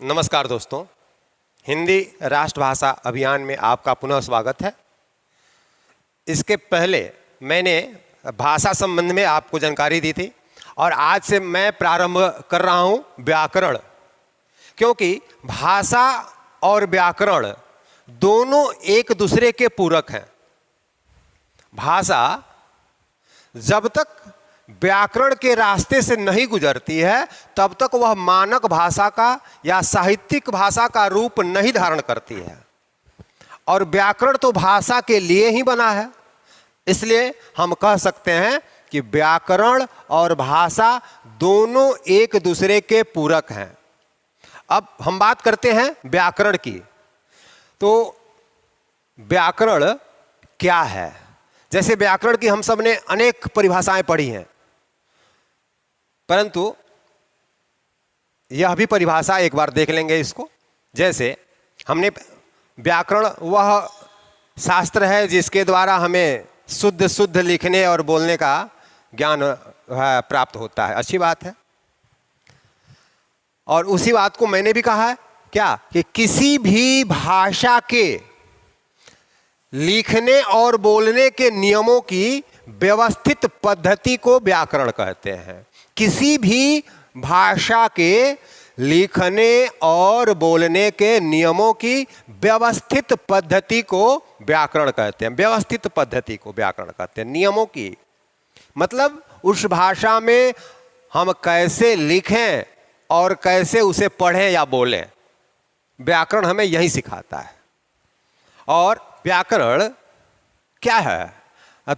नमस्कार दोस्तों, हिंदी राष्ट्रभाषा अभियान में आपका पुनः स्वागत है। इसके पहले मैंने भाषा संबंध में आपको जानकारी दी थी और आज से मैं प्रारंभ कर रहा हूं व्याकरण, क्योंकि भाषा और व्याकरण दोनों एक दूसरे के पूरक हैं। भाषा जब तक व्याकरण के रास्ते से नहीं गुजरती है तब तक वह मानक भाषा का या साहित्यिक भाषा का रूप नहीं धारण करती है, और व्याकरण तो भाषा के लिए ही बना है। इसलिए हम कह सकते हैं कि व्याकरण और भाषा दोनों एक दूसरे के पूरक हैं। अब हम बात करते हैं व्याकरण की। तो व्याकरण क्या है? जैसे व्याकरण की हम सब ने अनेक परिभाषाएं पढ़ी हैं, परंतु यह भी परिभाषा एक बार देख लेंगे इसको। जैसे हमने व्याकरण वह शास्त्र है जिसके द्वारा हमें शुद्ध लिखने और बोलने का ज्ञान प्राप्त होता है। अच्छी बात है। और उसी बात को मैंने भी कहा है क्या कि किसी भी भाषा के लिखने और बोलने के नियमों की व्यवस्थित पद्धति को व्याकरण कहते हैं। किसी भी भाषा के लिखने और बोलने के नियमों की व्यवस्थित पद्धति को व्याकरण कहते हैं। व्यवस्थित पद्धति को व्याकरण कहते हैं। नियमों की मतलब उस भाषा में हम कैसे लिखें और कैसे उसे पढ़ें या बोलें, व्याकरण हमें यही सिखाता है। और व्याकरण क्या है?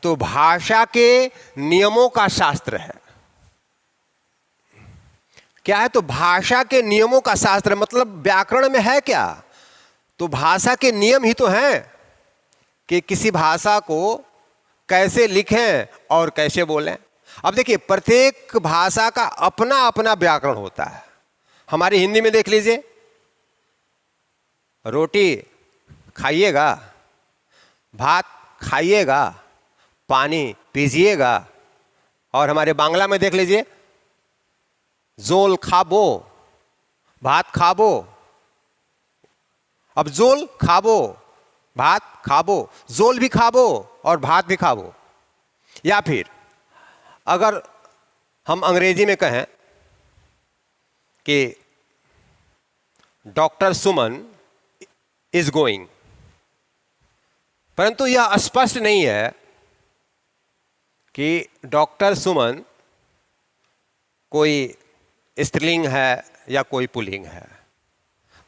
तो भाषा के नियमों का शास्त्र है। क्या है? तो भाषा के नियमों का शास्त्र मतलब व्याकरण में है क्या? तो भाषा के नियम ही तो हैं कि किसी भाषा को कैसे लिखें और कैसे बोलें। अब देखिए, प्रत्येक भाषा का अपना अपना व्याकरण होता है। हमारी हिंदी में देख लीजिए, रोटी खाइएगा, भात खाइएगा, पानी पीजिएगा। और हमारे बांग्ला में देख लीजिए, जोल खाबो, भात खाबो। अब जोल खाबो, भात खाबो, जोल भी खाबो और भात भी खाबो। या फिर अगर हम अंग्रेजी में कहें कि डॉक्टर सुमन इज गोइंग, परंतु यह स्पष्ट नहीं है कि डॉक्टर सुमन कोई स्त्रीलिंग है या कोई पुल्लिंग है।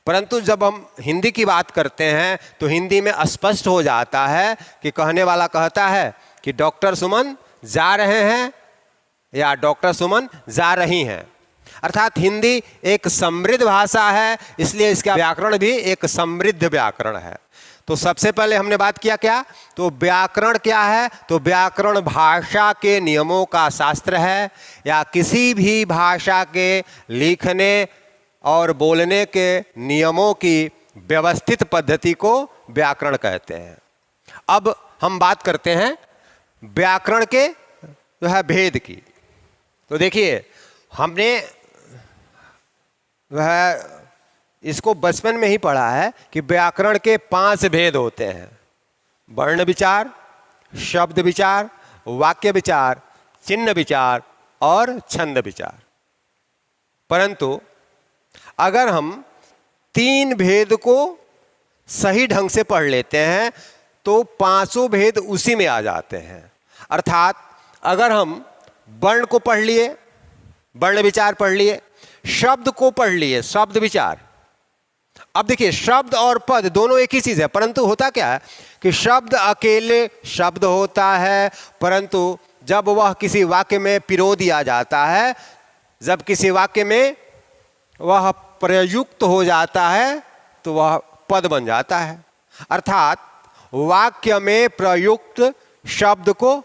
परंतु जब हम हिंदी की बात करते हैं तो हिंदी में स्पष्ट हो जाता है कि कहने वाला कहता है कि डॉक्टर सुमन जा रहे हैं या डॉक्टर सुमन जा रही हैं। अर्थात हिंदी एक समृद्ध भाषा है, इसलिए इसका व्याकरण भी एक समृद्ध व्याकरण है। तो सबसे पहले हमने बात किया क्या? तो व्याकरण क्या है? तो व्याकरण भाषा के नियमों का शास्त्र है, या किसी भी भाषा के लिखने और बोलने के नियमों की व्यवस्थित पद्धति को व्याकरण कहते हैं। अब हम बात करते हैं व्याकरण के जो है भेद की। तो देखिए, हमने वह इसको बचपन में ही पढ़ा है कि व्याकरण के 5 भेद होते हैं: वर्ण विचार, शब्द विचार, वाक्य विचार, चिन्ह विचार और छंद विचार। परंतु अगर हम 3 भेद को सही ढंग से पढ़ लेते हैं तो 5 भेद उसी में आ जाते हैं। अर्थात अगर हम वर्ण को पढ़ लिए, वर्ण विचार पढ़ लिए, शब्द को पढ़ लिए, शब्द विचार। अब देखिए, शब्द और पद दोनों एक ही चीज है, परंतु होता क्या है कि शब्द अकेले शब्द होता है, परंतु जब वह किसी वाक्य में पिरो दिया जाता है, जब किसी वाक्य में वह प्रयुक्त हो जाता है तो वह पद बन जाता है। अर्थात वाक्य में प्रयुक्त शब्द को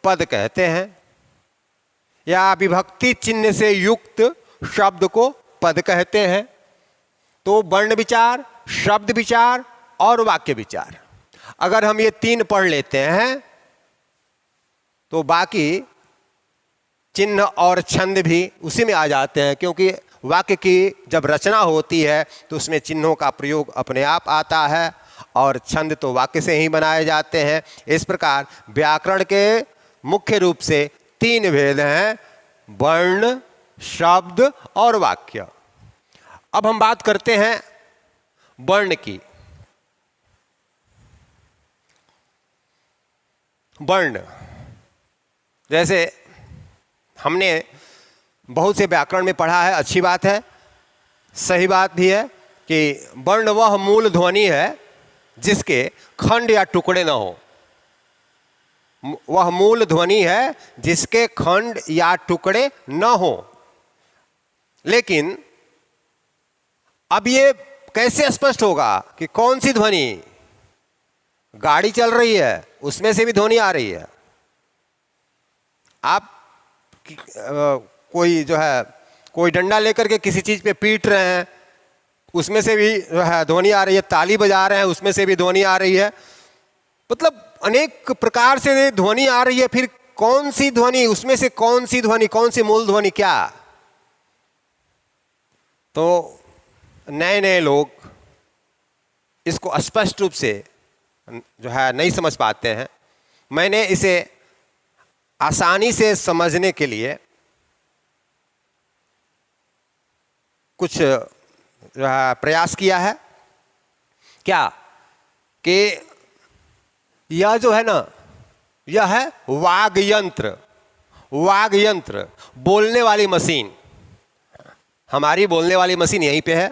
पद कहते हैं, या विभक्ति चिन्ह से युक्त शब्द को पद कहते हैं। तो वर्ण विचार, शब्द विचार और वाक्य विचार, अगर हम ये 3 पढ़ लेते हैं तो बाकी चिन्ह और छंद भी उसी में आ जाते हैं, क्योंकि वाक्य की जब रचना होती है तो उसमें चिन्हों का प्रयोग अपने आप आता है और छंद तो वाक्य से ही बनाए जाते हैं। इस प्रकार व्याकरण के मुख्य रूप से 3 भेद हैं, वर्ण, शब्द और वाक्य। अब हम बात करते हैं वर्ण की। वर्ण, जैसे हमने बहुत से व्याकरण में पढ़ा है, अच्छी बात है, सही बात भी है कि वर्ण वह मूल ध्वनि है जिसके खंड या टुकड़े न हो। वह मूल ध्वनि है जिसके खंड या टुकड़े न हो। लेकिन अब ये कैसे स्पष्ट होगा कि कौन सी ध्वनि? गाड़ी चल रही है, उसमें से भी ध्वनि आ रही है। आप कोई जो है कोई डंडा लेकर के किसी चीज पे पीट रहे हैं, उसमें से भी जो है ध्वनि आ रही है। ताली बजा रहे हैं, उसमें से भी ध्वनि आ रही है। मतलब अनेक प्रकार से ध्वनि आ रही है। फिर कौन सी ध्वनि, उसमें से कौन सी ध्वनि, कौन सी मूल ध्वनि क्या? तो नए नए लोग इसको स्पष्ट रूप से जो है नहीं समझ पाते हैं। मैंने इसे आसानी से समझने के लिए कुछ जो है प्रयास किया है। क्या कि यह जो है ना, यह है वाग यंत्र। वाग यंत्र, बोलने वाली मशीन। हमारी बोलने वाली मशीन यहीं पे है।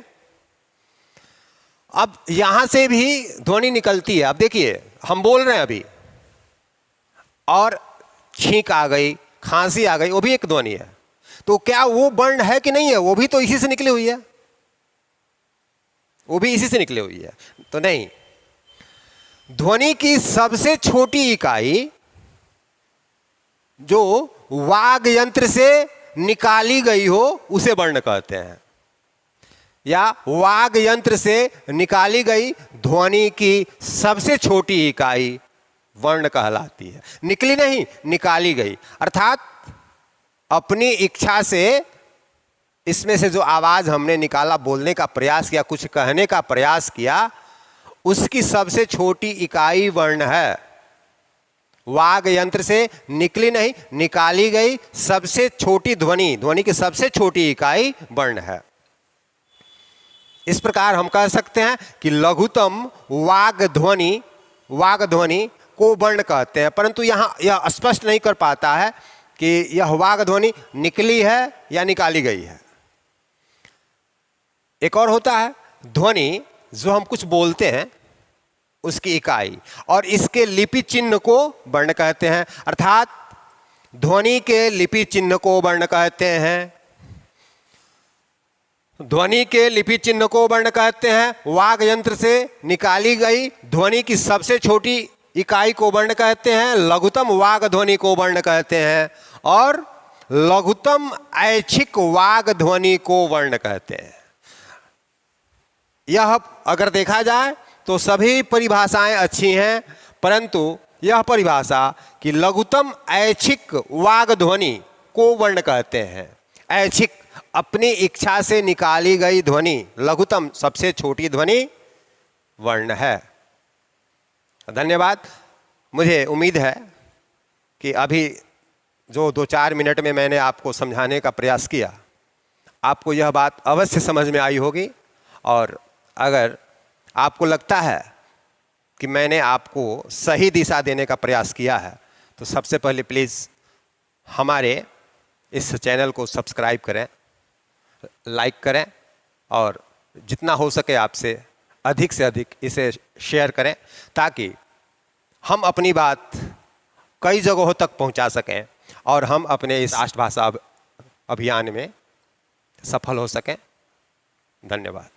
अब यहां से भी ध्वनि निकलती है। अब देखिए, हम बोल रहे हैं अभी और छींक आ गई, खांसी आ गई, वो भी एक ध्वनि है। तो क्या वो वर्ण है कि नहीं है? वो भी तो इसी से निकली हुई है। वो भी इसी से निकली हुई है। तो नहीं, ध्वनि की सबसे छोटी इकाई जो वाग यंत्र से निकाली गई हो उसे वर्ण कहते हैं, या वाग यंत्र से निकाली गई ध्वनि की सबसे छोटी इकाई वर्ण कहलाती है। निकली नहीं, निकाली गई, अर्थात अपनी इच्छा से इसमें से जो आवाज हमने निकाला, बोलने का प्रयास किया, कुछ कहने का प्रयास किया, उसकी सबसे छोटी इकाई वर्ण है। वाग यंत्र से निकली नहीं, निकाली गई सबसे छोटी ध्वनि, ध्वनि की सबसे छोटी इकाई वर्ण है। इस प्रकार हम कह सकते हैं कि लघुतम वाग ध्वनि को वर्ण कहते हैं। परंतु यहां यह स्पष्ट नहीं कर पाता है कि यह वाग ध्वनि निकली है या निकाली गई है। एक और होता है ध्वनि, जो हम कुछ बोलते हैं उसकी इकाई, और इसके लिपि चिन्ह को वर्ण कहते हैं। अर्थात ध्वनि के लिपि चिन्ह को वर्ण कहते हैं। ध्वनि के लिपि चिन्ह को वर्ण कहते हैं। वाग यंत्र से निकाली गई ध्वनि की सबसे छोटी इकाई को वर्ण कहते हैं। लघुतम वाग ध्वनि को वर्ण कहते हैं, और लघुतम ऐच्छिक वाग ध्वनि को वर्ण कहते हैं। यह अगर देखा जाए तो सभी परिभाषाएं अच्छी हैं, परंतु यह परिभाषा कि लघुतम ऐच्छिक वाग ध्वनि को वर्ण कहते हैं। ऐच्छिक, अपनी इच्छा से निकाली गई ध्वनि, लघुतम सबसे छोटी ध्वनि वर्ण है। धन्यवाद। मुझे उम्मीद है कि अभी जो 2-4 मिनट में मैंने आपको समझाने का प्रयास किया, आपको यह बात अवश्य समझ में आई होगी। और अगर आपको लगता है कि मैंने आपको सही दिशा देने का प्रयास किया है, तो सबसे पहले प्लीज़ हमारे इस चैनल को सब्सक्राइब करें, लाइक करें, और जितना हो सके आपसे अधिक से अधिक इसे शेयर करें, ताकि हम अपनी बात कई जगहों तक पहुंचा सकें और हम अपने इस राष्ट्रभाषा अभियान में सफल हो सकें। धन्यवाद।